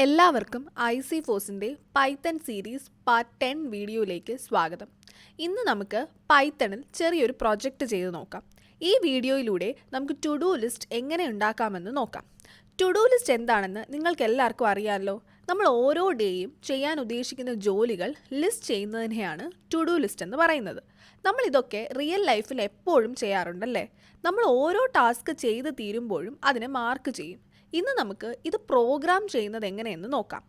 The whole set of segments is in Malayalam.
എല്ലാവർക്കും ഐസി ഫോഴ്സിൻ്റെ പൈത്തൺ സീരീസ് പാർട്ട് 10 വീഡിയോയിലേക്ക് സ്വാഗതം. ഇന്ന് നമുക്ക് പൈത്തണിൽ ചെറിയൊരു പ്രൊജക്റ്റ് ചെയ്ത് നോക്കാം. ഈ വീഡിയോയിലൂടെ നമുക്ക് ടു ഡു ലിസ്റ്റ് എങ്ങനെ ഉണ്ടാക്കാമെന്ന് നോക്കാം. ടു ഡു ലിസ്റ്റ് എന്താണെന്ന് നിങ്ങൾക്ക് എല്ലാവർക്കും അറിയാമല്ലോ. നമ്മൾ ഓരോ ഡേയും ചെയ്യാൻ ഉദ്ദേശിക്കുന്ന ജോലികൾ ലിസ്റ്റ് ചെയ്യുന്നതിനെയാണ് ടു ഡു ലിസ്റ്റ് എന്ന് പറയുന്നത്. നമ്മൾ ഇതൊക്കെ റിയൽ ലൈഫിൽ എപ്പോഴും ചെയ്യാറുണ്ടല്ലേ. നമ്മൾ ഓരോ ടാസ്ക് ചെയ്ത് തീരുമ്പോഴും അതിനെ മാർക്ക് ചെയ്യും. ഇന്ന് നമുക്ക് ഇത് പ്രോഗ്രാം ചെയ്യുന്നത് എങ്ങനെയെന്ന് നോക്കാം.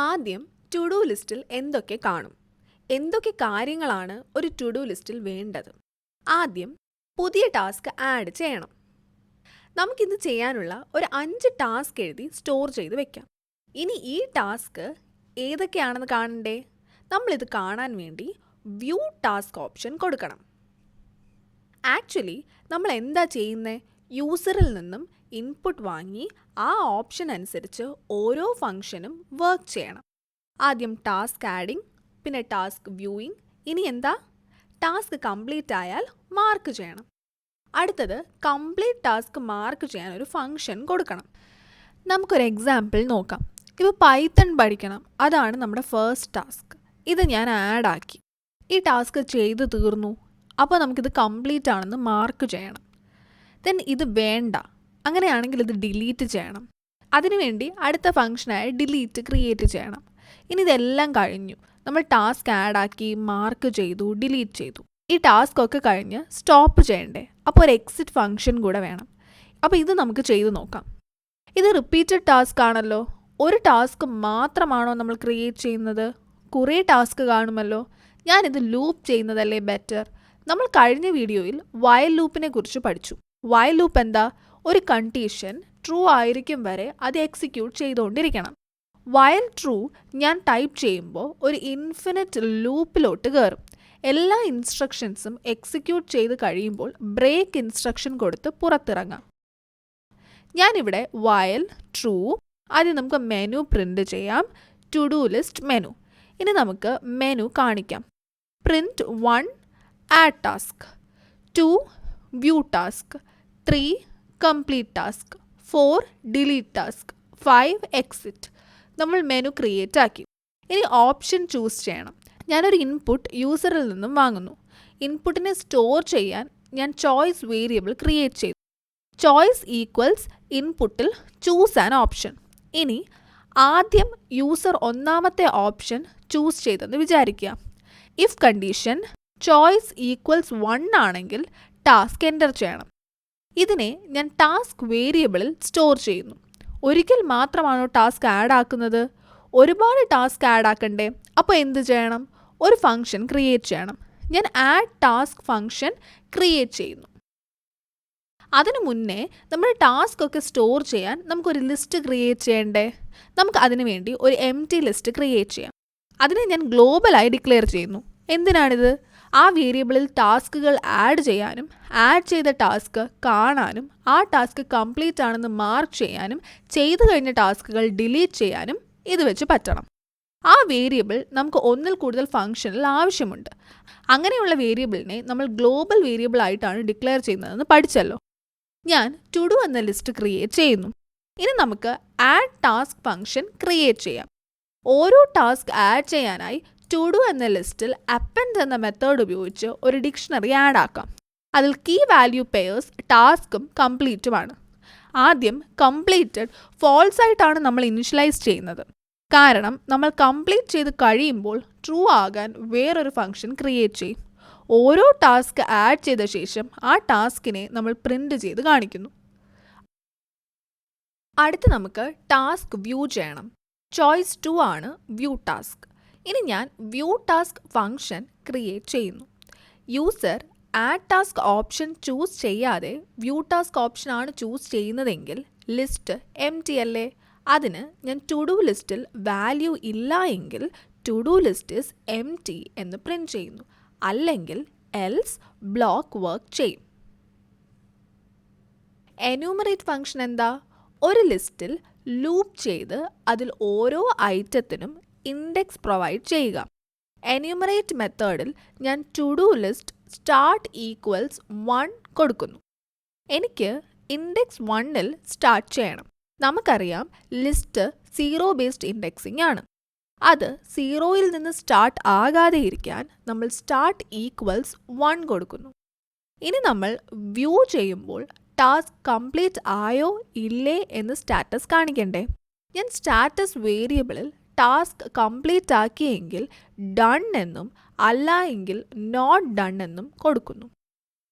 ആദ്യം ടു ഡു ലിസ്റ്റിൽ എന്തൊക്കെ കാണും, എന്തൊക്കെ കാര്യങ്ങളാണ് ഒരു ടു ഡു ലിസ്റ്റിൽ വേണ്ടത്. ആദ്യം പുതിയ ടാസ്ക് ആഡ് ചെയ്യണം. നമുക്കിത് ചെയ്യാനുള്ള ഒരു 5 ടാസ്ക് എഴുതി സ്റ്റോർ ചെയ്ത് വെക്കാം. ഇനി ഈ ടാസ്ക് ഏതൊക്കെയാണെന്ന് കാണണ്ടേ. നമ്മളിത് കാണാൻ വേണ്ടി വ്യൂ ടാസ്ക് ഓപ്ഷൻ കൊടുക്കണം. ആക്ച്വലി നമ്മൾ എന്താ ചെയ്യുന്നത്, യൂസറിൽ നിന്നും ഇൻപുട്ട് വാങ്ങി ആ ഓപ്ഷൻ അനുസരിച്ച് ഓരോ ഫംഗ്ഷനും വർക്ക് ചെയ്യണം. ആദ്യം ടാസ്ക് ആഡിങ്, പിന്നെ ടാസ്ക് വ്യൂയിങ്, ഇനി എന്താ ടാസ്ക് കംപ്ലീറ്റ് ആയാൽ മാർക്ക് ചെയ്യണം. അടുത്തത് കംപ്ലീറ്റ് ടാസ്ക് മാർക്ക് ചെയ്യാൻ ഒരു ഫംഗ്ഷൻ കൊടുക്കണം. നമുക്കൊരു എക്സാമ്പിൾ നോക്കാം. ഇപ്പോൾ പൈത്തൺ പഠിക്കണം, അതാണ് നമ്മുടെ ഫസ്റ്റ് ടാസ്ക്. ഇത് ഞാൻ ആഡ് ആക്കി, ഈ ടാസ്ക് ചെയ്ത് തീർന്നു. അപ്പോൾ നമുക്കിത് കംപ്ലീറ്റ് ആണെന്ന് മാർക്ക് ചെയ്യണം. ദെൻ ഇത് വേണ്ട, അങ്ങനെയാണെങ്കിൽ ഇത് ഡിലീറ്റ് ചെയ്യണം. അതിനുവേണ്ടി അടുത്ത ഫംഗ്ഷനായി ഡിലീറ്റ് ക്രിയേറ്റ് ചെയ്യണം. ഇനി ഇതെല്ലാം കഴിഞ്ഞു, നമ്മൾ ടാസ്ക് ആഡ് ആക്കി, മാർക്ക് ചെയ്തു, ഡിലീറ്റ് ചെയ്തു. ഈ ടാസ്ക് ഒക്കെ കഴിഞ്ഞ് സ്റ്റോപ്പ് ചെയ്യണ്ടേ, അപ്പോൾ ഒരു എക്സിറ്റ് ഫംഗ്ഷൻ കൂടെ വേണം. അപ്പോൾ ഇത് നമുക്ക് ചെയ്തു നോക്കാം. ഇത് റിപ്പീറ്റഡ് ടാസ്ക് ആണല്ലോ. ഒരു ടാസ്ക് മാത്രമാണോ നമ്മൾ ക്രിയേറ്റ് ചെയ്യുന്നത്? കുറേ ടാസ്ക് കാണുമല്ലോ. ഞാനിത് ലൂപ്പ് ചെയ്യുന്നതല്ലേ ബെറ്റർ. നമ്മൾ കഴിഞ്ഞ വീഡിയോയിൽ വൈൽ ലൂപ്പിനെ കുറിച്ച് പഠിച്ചു. വൈൽ ലൂപ്പ് എന്താ? ഒരു കണ്ടീഷൻ ട്രൂ ആയിരിക്കും വരെ അത് എക്സിക്യൂട്ട് ചെയ്തുകൊണ്ടിരിക്കണം. വൈൽ ട്രൂ ഞാൻ ടൈപ്പ് ചെയ്യുമ്പോൾ ഒരു ഇൻഫിനിറ്റ് ലൂപ്പിലോട്ട് കയറും. എല്ലാ ഇൻസ്ട്രക്ഷൻസും എക്സിക്യൂട്ട് ചെയ്ത് കഴിയുമ്പോൾ ബ്രേക്ക് ഇൻസ്ട്രക്ഷൻ കൊടുത്ത് പുറത്തിറങ്ങാം. ഞാനിവിടെ വൈൽ ട്രൂ, ആദ്യം നമുക്ക് മെനു പ്രിൻ്റ് ചെയ്യാം. To do list menu. ഇനി നമുക്ക് മെനു കാണിക്കാം. Print 1 add task, 2 view task, 3 complete task, 4 delete task, 5 exit. നമ്മൾ മെനു ക്രിയേറ്റ് ആക്കി. ഇനി ഓപ്ഷൻ ചൂസ് ചെയ്യണം. ഞാനൊരു ഇൻപുട്ട് യൂസറിൽ നിന്നും വാങ്ങുന്നു. ഇൻപുട്ടിനെ സ്റ്റോർ ചെയ്യാൻ ഞാൻ ചോയ്സ് വേരിയബിൾ ക്രിയേറ്റ് ചെയ്തു. ചോയ്സ് ഈക്വൽസ് ഇൻപുട്ടിൽ ചൂസ് ആൻ ഓപ്ഷൻ. ഇനി ആദ്യം യൂസർ ഒന്നാമത്തെ ഓപ്ഷൻ ചൂസ് ചെയ്തെന്ന് വിചാരിക്കുക. ഇഫ് കണ്ടീഷൻ ചോയ്സ് ഈക്വൽസ് 1 ആണെങ്കിൽ ടാസ്ക് എൻ്റർ ചെയ്യണം. ഇതിനെ ഞാൻ ടാസ്ക് വേരിയബിളിൽ സ്റ്റോർ ചെയ്യുന്നു. ഒരിക്കൽ മാത്രമാണോ ടാസ്ക് ആഡ് ആക്കുന്നത്? ഒരുപാട് ടാസ്ക് ആഡ് ആക്കണ്ടേ? അപ്പോൾ എന്ത് ചെയ്യണം? ഒരു ഫംഗ്ഷൻ ക്രിയേറ്റ് ചെയ്യണം. ഞാൻ ആഡ് ടാസ്ക് ഫംഗ്ഷൻ ക്രിയേറ്റ് ചെയ്യുന്നു. അതിനു മുന്നേ നമ്മൾ ടാസ്ക് ഒക്കെ സ്റ്റോർ ചെയ്യാൻ നമുക്കൊരു ലിസ്റ്റ് ക്രിയേറ്റ് ചെയ്യണ്ടേ? നമുക്ക് അതിനു വേണ്ടി ഒരു എംപ്റ്റി ലിസ്റ്റ് ക്രിയേറ്റ് ചെയ്യാം. അതിനെ ഞാൻ ഗ്ലോബലായി ഡിക്ലെയർ ചെയ്യുന്നു. എന്തിനാണിത്? ആ വേരിയബിളിൽ ടാസ്കുകൾ ആഡ് ചെയ്യാനും ആഡ് ചെയ്ത ടാസ്ക് കാണാനും ആ ടാസ്ക് കംപ്ലീറ്റ് ആണെന്ന് മാർക്ക് ചെയ്യാനും ചെയ്തു കഴിഞ്ഞ ടാസ്കുകൾ ഡിലീറ്റ് ചെയ്യാനും ഇത് വെച്ച് പറ്റണം. ആ വേരിയബിൾ നമുക്ക് ഒന്നിൽ കൂടുതൽ ഫംഗ്ഷനിൽ ആവശ്യമുണ്ട്. അങ്ങനെയുള്ള വേരിയബിളിനെ നമ്മൾ ഗ്ലോബൽ വേരിയബിൾ ആയിട്ടാണ് ഡിക്ലെയർ ചെയ്യുന്നതെന്ന് പഠിച്ചല്ലോ. ഞാൻ ടു ഡു എന്ന ലിസ്റ്റ് ക്രിയേറ്റ് ചെയ്യുന്നു. ഇനി നമുക്ക് ആഡ് ടാസ്ക് ഫംഗ്ഷൻ ക്രിയേറ്റ് ചെയ്യാം. ഓരോ ടാസ്ക് ആഡ് ചെയ്യാനായി ടു ഡു എന്ന ലിസ്റ്റിൽ അപ്പൻഡ് എന്ന മെത്തേഡ് ഉപയോഗിച്ച് ഒരു ഡിക്ഷണറി ആഡ് ആക്കാം. അതിൽ കീ വാല്യൂ പെയേഴ്സ് ടാസ്കും കംപ്ലീറ്റുമാണ്. ആദ്യം കംപ്ലീറ്റഡ് ഫോൾസ് ആയിട്ടാണ് നമ്മൾ ഇനിഷ്യലൈസ് ചെയ്യുന്നത്. കാരണം നമ്മൾ കംപ്ലീറ്റ് ചെയ്ത് കഴിയുമ്പോൾ ട്രൂ ആകാൻ വേറൊരു ഫംഗ്ഷൻ ക്രിയേറ്റ് ചെയ്യും. ഓരോ ടാസ്ക് ആഡ് ചെയ്ത ശേഷം ആ ടാസ്കിനെ നമ്മൾ പ്രിൻ്റ് ചെയ്ത് കാണിക്കുന്നു. അടുത്ത് നമുക്ക് ടാസ്ക് വ്യൂ ചെയ്യണം. ചോയ്സ് 2 ആണ് വ്യൂ ടാസ്ക്. ഇനി ഞാൻ വ്യൂ ടാസ്ക് ഫംഗ്ഷൻ ക്രിയേറ്റ് ചെയ്യുന്നു. User add task option choose ചെയ്യാതെ വ്യൂ ടാസ്ക് ഓപ്ഷനാണ് ചൂസ് ചെയ്യുന്നതെങ്കിൽ ലിസ്റ്റ് എംപ്റ്റി അല്ലേ. അതിന് ഞാൻ ടു ഡു ലിസ്റ്റിൽ വാല്യൂ ഇല്ല എങ്കിൽ to do list is empty എന്ന് പ്രിൻ്റ് ചെയ്യുന്നു. അല്ലെങ്കിൽ എൽസ് ബ്ലോക്ക് വർക്ക് ചെയ്യും. എന്യൂമറേറ്റ് ഫംഗ്ഷൻ എന്താ? ഒരു ലിസ്റ്റിൽ ലൂപ്പ് ചെയ്ത് അതിൽ ഓരോ ഐറ്റത്തിനും ഇൻഡെക്സ് പ്രൊവൈഡ് ചെയ്യുക. എന്യൂമറേറ്റ് മെത്തേഡിൽ ഞാൻ to do list start equals 1 കൊടുക്കുന്നു. എനിക്ക് ഇൻഡെക്സ് 1ൽ സ്റ്റാർട്ട് ചെയ്യണം. നമുക്കറിയാം ലിസ്റ്റ് സീറോ ബേസ്ഡ് ഇൻഡെക്സിംഗ് ആണ്. അത് സീറോയിൽ നിന്ന് സ്റ്റാർട്ട് ആകാതെ ഇരിക്കാൻ നമ്മൾ സ്റ്റാർട്ട് ഈക്വൽസ് 1 കൊടുക്കുന്നു. ഇനി നമ്മൾ വ്യൂ ചെയ്യുമ്പോൾ ടാസ്ക് കംപ്ലീറ്റ് ആയോ ഇല്ലേ എന്ന് സ്റ്റാറ്റസ് കാണിക്കണ്ടേ? ഞാൻ സ്റ്റാറ്റസ് വേരിയബിളിൽ ടാസ്ക് കംപ്ലീറ്റ് ആക്കിയെങ്കിൽ ഡൺ എന്നും അല്ല എങ്കിൽ നോട്ട് ഡൺ എന്നും കൊടുക്കുന്നു.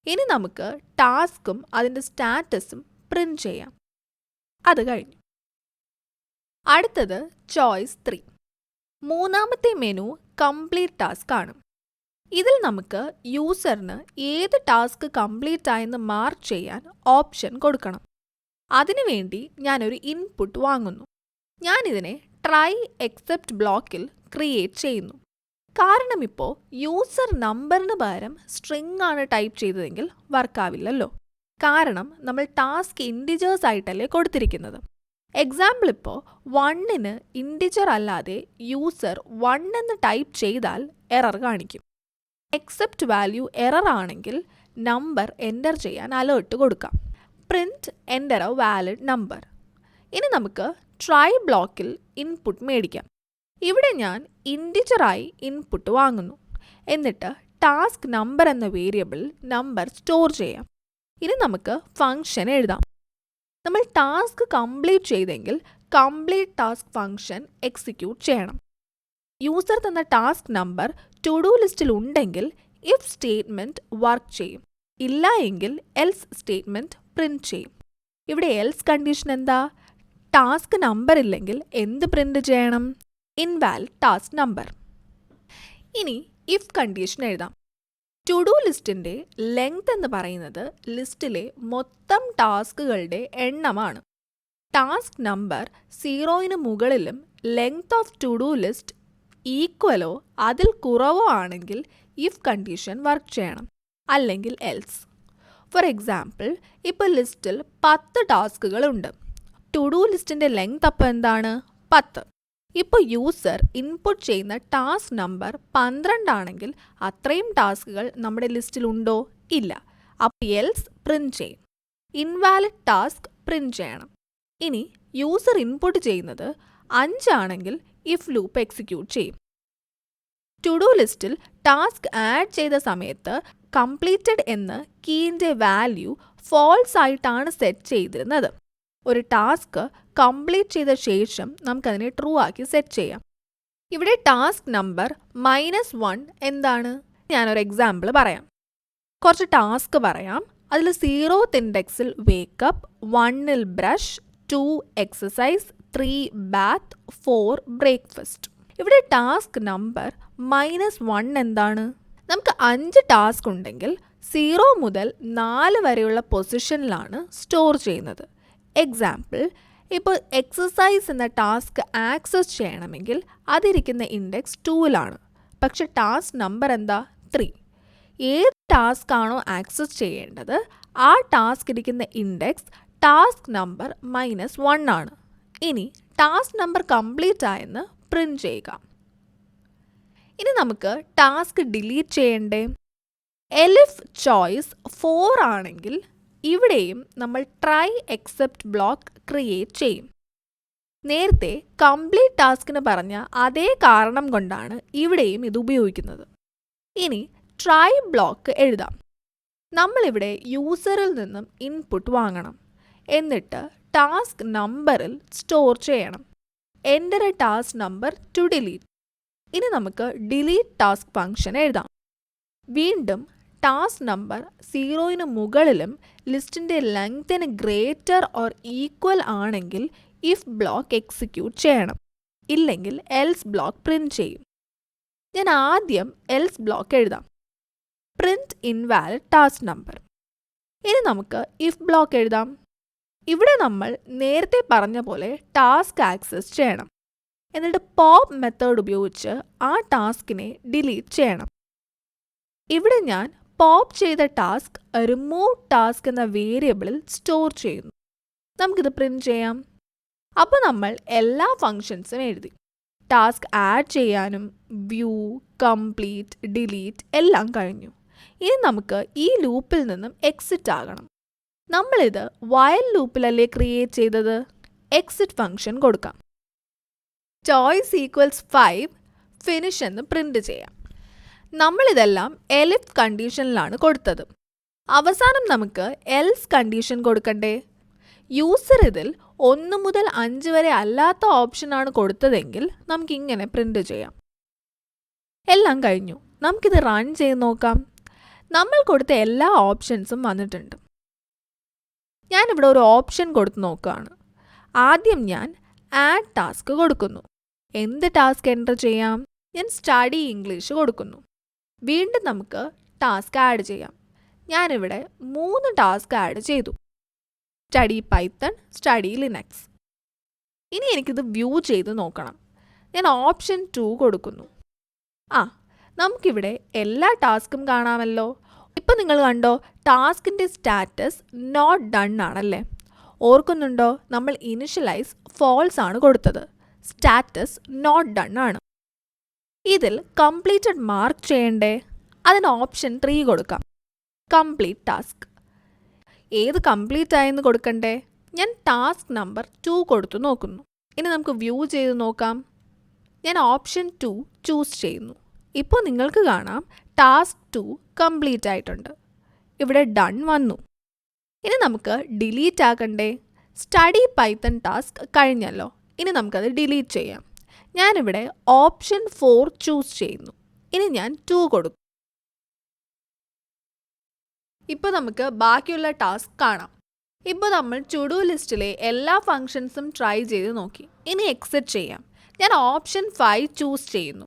ഇനി നമുക്ക് ടാസ്കും അതിൻ്റെ സ്റ്റാറ്റസും പ്രിന്റ് ചെയ്യാം. അത് കഴിഞ്ഞു. അടുത്തത് ചോയ്സ് 3. മൂന്നാമത്തെ മെനു കംപ്ലീറ്റ് ടാസ്ക് ആണ്. ഇതിൽ നമുക്ക് യൂസറിന് ഏത് ടാസ്ക് കംപ്ലീറ്റ് ആയെന്ന് മാർക്ക് ചെയ്യാൻ ഓപ്ഷൻ കൊടുക്കണം. അതിനുവേണ്ടി ഞാനൊരു ഇൻപുട്ട് വാങ്ങുന്നു. ഞാനിതിനെ ട്രൈ എക്സെപ്റ്റ് ബ്ലോക്കിൽ ക്രിയേറ്റ് ചെയ്യുന്നു. കാരണം ഇപ്പോൾ യൂസർ നമ്പറിന് പകരം സ്ട്രിംഗ് ആണ് ടൈപ്പ് ചെയ്തതെങ്കിൽ വർക്കാവില്ലല്ലോ. കാരണം നമ്മൾ ടാസ്ക് ഇൻഡിജേഴ്സ് ആയിട്ടല്ലേ കൊടുത്തിരിക്കുന്നത്. എക്സാമ്പിൾ ഇപ്പോൾ 1ന് ഇൻഡിജർ അല്ലാതെ യൂസർ 1 എന്ന് ടൈപ്പ് ചെയ്താൽ എറർ കാണിക്കും. എക്സെപ്റ്റ് വാല്യൂ എറർ ആണെങ്കിൽ നമ്പർ എൻ്റർ ചെയ്യാൻ അലേർട്ട് കൊടുക്കാം. Print enter A valid number. ഇനി നമുക്ക് ട്രൈ ബ്ലോക്കിൽ ഇൻപുട്ട് മേടിക്കാം. ഇവിടെ ഞാൻ ഇൻഡിജറായി ഇൻപുട്ട് വാങ്ങുന്നു. എന്നിട്ട് ടാസ്ക് നമ്പർ എന്ന വേരിയബിളിൽ നമ്പർ സ്റ്റോർ ചെയ്യാം. ഇനി നമുക്ക് ഫംഗ്ഷൻ എഴുതാം. നമ്മൾ ടാസ്ക് കംപ്ലീറ്റ് ചെയ്തെങ്കിൽ കംപ്ലീറ്റ് ടാസ്ക് ഫംഗ്ഷൻ എക്സിക്യൂട്ട് ചെയ്യണം. യൂസർ തന്ന ടാസ്ക് നമ്പർ ടു ഡു ലിസ്റ്റിൽ ഉണ്ടെങ്കിൽ ഇഫ് സ്റ്റേറ്റ്മെൻറ്റ് വർക്ക് ചെയ്യും. ഇല്ല എങ്കിൽ എൽസ് സ്റ്റേറ്റ്മെൻറ്റ് പ്രിന്റ് ചെയ്യും. ഇവിടെ എൽസ് കണ്ടീഷൻ എന്താ? ടാസ്ക് നമ്പർ ഇല്ലെങ്കിൽ എന്ത് പ്രിന്റ് ചെയ്യണം? Invalid task number. ഇനി ഇഫ് കണ്ടീഷൻ എഴുതാം. ടു ഡു ലിസ്റ്റിൻ്റെ ലെങ്ത് എന്ന് പറയുന്നത് ലിസ്റ്റിലെ മൊത്തം ടാസ്കുകളുടെ എണ്ണമാണ്. ടാസ്ക് നമ്പർ 0ന് മുകളിലും length of to do list ഈക്വലോ അതിൽ കുറവോ ആണെങ്കിൽ ഇഫ് കണ്ടീഷൻ വർക്ക് ചെയ്യണം, അല്ലെങ്കിൽ എൽസ്. ഫോർ എക്സാമ്പിൾ, ഇപ്പോൾ ലിസ്റ്റിൽ 10 ടാസ്കുകളുണ്ട്. ടു ഡു ലിസ്റ്റിൻ്റെ ലെങ്ത് അപ്പോൾ എന്താണ്? 10. ഇപ്പോൾ യൂസർ ഇൻപുട്ട് ചെയ്യുന്ന ടാസ്ക് നമ്പർ 12 ആണെങ്കിൽ അത്രയും ടാസ്കുകൾ നമ്മുടെ ലിസ്റ്റിലുണ്ടോ? ഇല്ല. അപ്പോൾ എൽസ് പ്രിന്റ് ചെയ്യും. ഇൻവാലിഡ് ടാസ്ക് പ്രിന്റ് ചെയ്യണം. ഇനി യൂസർ ഇൻപുട്ട് ചെയ്യുന്നത് 5 ആണെങ്കിൽ ഇഫ് ലൂപ്പ് എക്സിക്യൂട്ട് ചെയ്യും. ടു ഡു ലിസ്റ്റിൽ ടാസ്ക് ആഡ് ചെയ്ത സമയത്ത് കംപ്ലീറ്റഡ് എന്ന കീൻ്റെ വാല്യൂ ഫോൾസ് ആയിട്ടാണ് സെറ്റ് ചെയ്തിരുന്നത്. ഒരു ടാസ്ക് കംപ്ലീറ്റ് ചെയ്ത ശേഷം നമുക്കതിനെ ട്രൂ ആക്കി സെറ്റ് ചെയ്യാം. ഇവിടെ ടാസ്ക് നമ്പർ -1 എന്താണ്? ഞാനൊരു എക്സാമ്പിൾ പറയാം. കുറച്ച് ടാസ്ക് പറയാം. അതിൽ 0th ഇൻഡെക്സിൽ വേക്കപ്പ്, 1ൽ ബ്രഷ്, 2 എക്സസൈസ്, 3 ബാത്ത്, 4 ബ്രേക്ക്ഫാസ്റ്റ്. ഇവിടെ ടാസ്ക് നമ്പർ -1 എന്താണ്? നമുക്ക് 5 ടാസ്ക് ഉണ്ടെങ്കിൽ 0 മുതൽ 4 വരെയുള്ള പൊസിഷനിലാണ് സ്റ്റോർ ചെയ്യുന്നത്. എക്സാമ്പിൾ, ഇപ്പോൾ എക്സസൈസ് എന്ന ടാസ്ക് ആക്സസ് ചെയ്യണമെങ്കിൽ അതിരിക്കുന്ന ഇൻഡെക്സ് 2ലാണ്. പക്ഷെ ടാസ്ക് നമ്പർ എന്താ? 3. ഏത് ടാസ്ക് ആണോ ആക്സസ് ചെയ്യേണ്ടത് ആ ടാസ്ക് ഇരിക്കുന്ന ഇൻഡെക്സ് ടാസ്ക് നമ്പർ -1 ആണ്. ഇനി ടാസ്ക് നമ്പർ കംപ്ലീറ്റ് ആയെന്ന് പ്രിന്റ് ചെയ്യുക. ഇനി നമുക്ക് ടാസ്ക് ഡിലീറ്റ് ചെയ്യണ്ടേ? എലിഫ് ചോയ്സ് 4 ആണെങ്കിൽ ഇവിടെയും നമ്മൾ ട്രൈ എക്സെപ്റ്റ് ബ്ലോക്ക് ക്രിയേറ്റ് ചെയ്യും. നേരത്തെ കംപ്ലീറ്റ് ടാസ്കിന് പറഞ്ഞ അതേ കാരണം കൊണ്ടാണ് ഇവിടെയും ഇത് ഉപയോഗിക്കുന്നത്. ഇനി ട്രൈ ബ്ലോക്ക് എഴുതാം. നമ്മളിവിടെ യൂസറിൽ നിന്നും ഇൻപുട്ട് വാങ്ങണം. എന്നിട്ട് ടാസ്ക് നമ്പറിൽ സ്റ്റോർ ചെയ്യണം. Enter A task number two delete. ഇനി നമുക്ക് ഡിലീറ്റ് ടാസ്ക് ഫംഗ്ഷൻ എഴുതാം. വീണ്ടും ടാസ്ക് നമ്പർ 0ന് മുകളിലും ലിസ്റ്റിൻ്റെ ലെങ്തിന് ഗ്രേറ്റർ ഓർ ഈക്വൽ ആണെങ്കിൽ ഇഫ് ബ്ലോക്ക് എക്സിക്യൂട്ട് ചെയ്യണം, ഇല്ലെങ്കിൽ എൽസ് ബ്ലോക്ക് പ്രിന്റ് ചെയ്യും. ഞാൻ ആദ്യം എൽസ് ബ്ലോക്ക് എഴുതാം. Print invalid task number. ഇനി നമുക്ക് ഇഫ് ബ്ലോക്ക് എഴുതാം. ഇവിടെ നമ്മൾ നേരത്തെ പറഞ്ഞ പോലെ ടാസ്ക് ആക്സസ് ചെയ്യണം. എന്നിട്ട് പോപ്പ് മെത്തേഡ് ഉപയോഗിച്ച് ആ ടാസ്കിനെ ഡിലീറ്റ് ചെയ്യണം. ഇവിടെ ഞാൻ പോപ്പ് ചെയ്ത ടാസ്ക് റിമൂവ് ടാസ്ക് എന്ന വേരിയബിളിൽ സ്റ്റോർ ചെയ്യുന്നു. നമുക്കിത് പ്രിന്റ് ചെയ്യാം. അപ്പോൾ നമ്മൾ എല്ലാ ഫങ്ഷൻസും എഴുതി. ടാസ്ക് ആഡ് ചെയ്യാനും വ്യൂ, കംപ്ലീറ്റ്, ഡിലീറ്റ് എല്ലാം കഴിഞ്ഞു. ഇനി നമുക്ക് ഈ ലൂപ്പിൽ നിന്നും എക്സിറ്റ് ആകണം. നമ്മളിത് വൈൽ ലൂപ്പിലല്ലേ ക്രിയേറ്റ് ചെയ്തത്? എക്സിറ്റ് ഫംഗ്ഷൻ കൊടുക്കാം. ചോയ്സ് ഈക്വൽസ് 5 ഫിനിഷ് എന്ന് പ്രിന്റ് ചെയ്യാം. നമ്മളിതെല്ലാം എലിഫ് കണ്ടീഷനിലാണ് കൊടുത്തത്. അവസാനം നമുക്ക് എൽസ് കണ്ടീഷൻ കൊടുക്കണ്ടേ? യൂസർ ഇതിൽ 1 മുതൽ 5 വരെ അല്ലാത്ത ഓപ്ഷനാണ് കൊടുത്തതെങ്കിൽ നമുക്കിങ്ങനെ പ്രിന്റ് ചെയ്യാം. എല്ലാം കഴിഞ്ഞു. നമുക്കിത് റൺ ചെയ്ത് നോക്കാം. നമ്മൾ കൊടുത്ത എല്ലാ ഓപ്ഷൻസും വന്നിട്ടുണ്ട്. ഞാനിവിടെ ഒരു ഓപ്ഷൻ കൊടുത്ത് നോക്കുകയാണ്. ആദ്യം ഞാൻ ആഡ് ടാസ്ക് കൊടുക്കുന്നു. എന്ത് ടാസ്ക് എൻ്റർ ചെയ്യാം? ഞാൻ സ്റ്റഡി ഇംഗ്ലീഷ് കൊടുക്കുന്നു. വീണ്ടും നമുക്ക് ടാസ്ക് ആഡ് ചെയ്യാം. ഞാനിവിടെ 3 ടാസ്ക് ആഡ് ചെയ്തു. Study Python, study Linux. ഇനി എനിക്കിത് വ്യൂ ചെയ്ത് നോക്കണം. ഞാൻ ഓപ്ഷൻ 2 കൊടുക്കുന്നു. നമുക്കിവിടെ എല്ലാ ടാസ്കും കാണാമല്ലോ. ഇപ്പം നിങ്ങൾ കണ്ടോ, ടാസ്കിൻ്റെ സ്റ്റാറ്റസ് നോട്ട് ഡൺ ആണല്ലേ. ഓർക്കുന്നുണ്ടോ, നമ്മൾ ഇനിഷ്യലൈസ് ഫോൾസ് ആണ് കൊടുത്തത്. സ്റ്റാറ്റസ് നോട്ട് ഡൺ ആണ്. ഇതിൽ കംപ്ലീറ്റഡ് മാർക്ക് ചെയ്യണ്ടേ? അതിന് ഓപ്ഷൻ 3 കൊടുക്കാം. Complete task. ഏത് കംപ്ലീറ്റ് ആയെന്ന് കൊടുക്കണ്ടേ? ഞാൻ ടാസ്ക് നമ്പർ 2 കൊടുത്തു നോക്കുന്നു. ഇനി നമുക്ക് വ്യൂ ചെയ്ത് നോക്കാം. ഞാൻ ഓപ്ഷൻ 2 ചൂസ് ചെയ്യുന്നു. ഇപ്പോൾ നിങ്ങൾക്ക് കാണാം ടാസ്ക് 2 കംപ്ലീറ്റ് ആയിട്ടുണ്ട്. ഇവിടെ ഡൺ വന്നു. ഇനി നമുക്ക് ഡിലീറ്റ് ആക്കണ്ടേ? സ്റ്റഡി പൈത്തൺ ടാസ്ക് കഴിഞ്ഞല്ലോ. ഇനി നമുക്കത് ഡിലീറ്റ് ചെയ്യാം. ഞാനിവിടെ ഓപ്ഷൻ 4 ചൂസ് ചെയ്യുന്നു. ഇനി ഞാൻ 2 കൊടുക്കും. ഇപ്പോൾ നമുക്ക് ബാക്കിയുള്ള ടാസ്ക് കാണാം. ഇപ്പോൾ നമ്മൾ ടു ഡു ലിസ്റ്റിലെ എല്ലാ ഫങ്ഷൻസും ട്രൈ ചെയ്ത് നോക്കി. ഇനി എക്സിറ്റ് ചെയ്യാം. ഞാൻ ഓപ്ഷൻ 5 ചൂസ് ചെയ്യുന്നു.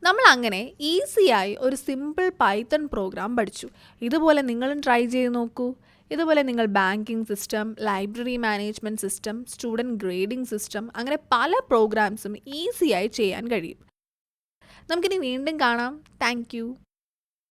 നമ്മൾ അങ്ങനെ ഈസിയായി ഒരു സിമ്പിൾ പൈത്തൺ പ്രോഗ്രാം പഠിച്ചു. ഇതുപോലെ നിങ്ങളും ട്രൈ ചെയ്ത് നോക്കൂ. ഇതുപോലെ നിങ്ങൾ banking system, library management system, student grading system, അങ്ങനെ പല പ്രോഗ്രാംസും ഈസിയായി ചെയ്യാൻ കഴിയും. നമുക്കിനി വീണ്ടും കാണാം. താങ്ക്